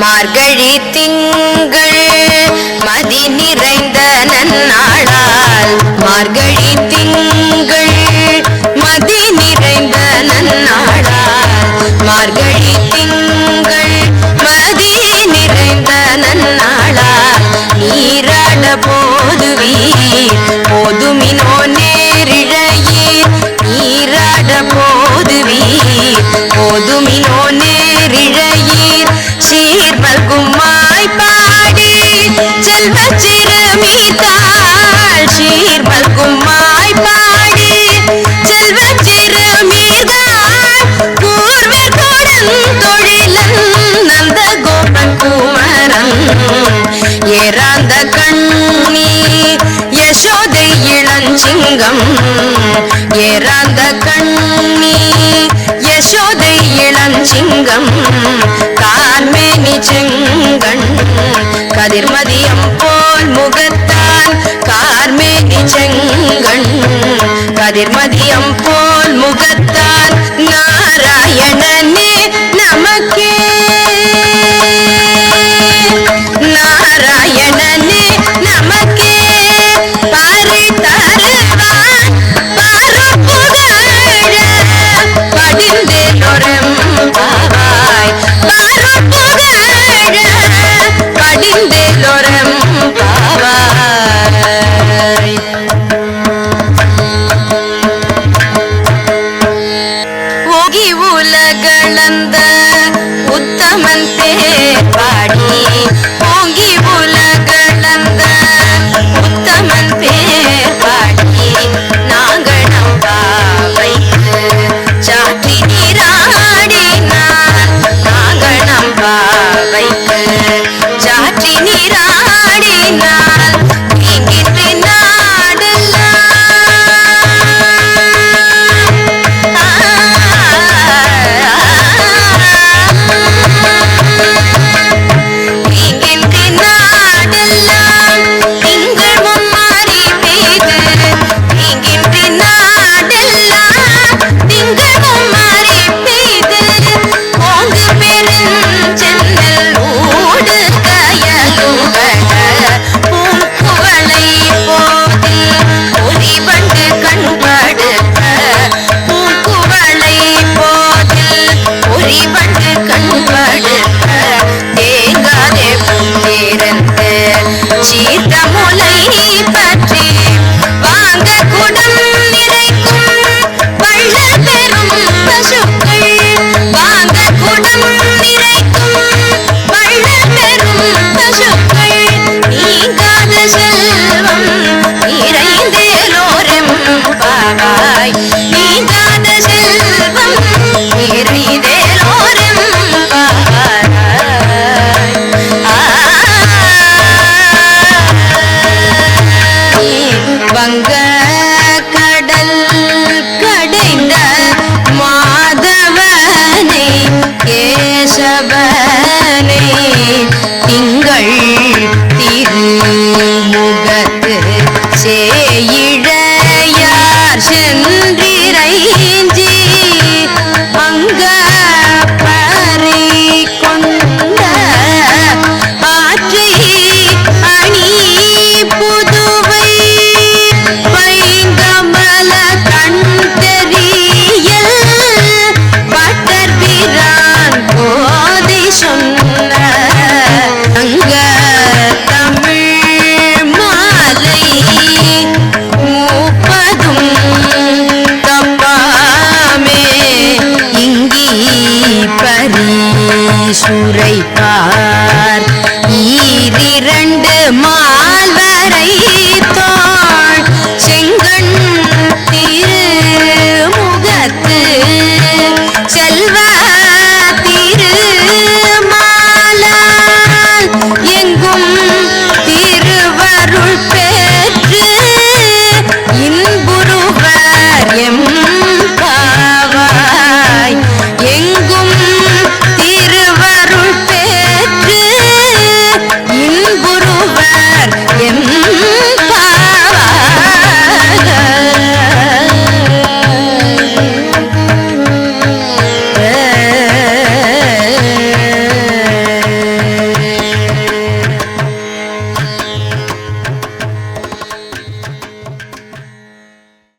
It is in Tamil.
மார்கழி திங்கள் மதி நிறைந்த நன்னாளால் மார்கழி திங்கள் மதி நிறைந்த நன்னாளால் மார்கழி திங்கள் மதி நிறைந்த நன்னாளால் நீராட போதுவீர் போதுமினோ நேரிழையீர் நீராட போதுவீர் போதுமினோ நேரிழையீர் சீர்மல்குமாய் பாடி செல்வ சிறுமீர்காள் சீர்மல்குமாய் பாடி செல்வ சிறுமீர்காள் கூர்வர் கோடன் தொழிலன் நந்த கோபன் குமரன் ஏறாந்த கண்ணி யசோதை இளஞ்சிங்கம் ஏறாந்த கண்ணி யசோதை இளஞ்சிங்கம் கார்மேனி செங்கண் கதிர்மதியம் போல் முகத்தான் கார்மேனி செங்கண் கதிர்மதியம் போல் முகத்தான் நாராயணனே நமக்கே நாராயணனே நமக்கே பாரி தருவான் பாரு புகழ படிந்தேலோரம் பாவாய் பாரு புகழ படிந்தேலோரம் பாவாய் ஓகி உலகளந்த உத்தமன் பேர் பாடி ஓங்கி உலகளந்த உத்தமன் பேர் பாடி நாங்கள் நம்பாவைத்து சாற்றி நீராடினார் நாங்கள் நம்பாவைத்து சாற்றி நீராடினார் இங்கின்று நாடெல்லாம் இங்கின்று நாடெல்லாம் திங்கள் மும்மாரி பெய்து இங்கின்று நாடெல்லாம் திங்கள் மும்மாரி பெய்து ஓங்கு பெருஞ்சென்னல் ஊடு கயலுகட பூங்குவளை போதில் பொறிவண்டு கண்படுத்த பூங்குவளை போதில் பொறிவண்டு கண்படுத்த தேங்காதே பூந்திருந்து சீர்த்த முலை பற்றி வாங்க குடம் நிறைக்கும் வள்ள பெரும் பசுக்கள் வாங்க குடம் நிறைக்கும் வள்ள பெரும் பசுக்கள் நீங்காத செல்வம் நிறைந்தேலோரம் பாவாய் நீங்காத செல்வம் நிறைந்தேலோரம் பாவாய் வங்க கடல் கடைந்த மாதவனை கேசவனை திங்கள் திருமுகத்து சேயிழையார் சென்றிரைஞ்சி அங்க பறை கொண்ட ஆற்றை அணி புதுவை வைங்கமல கண் தெரியல் பட்டர் பிரான் போதை சொன்ன அங்க தமிழ் மாலை மூப்பதும் தப்பாமே இங்கி பரி சுரைப்பா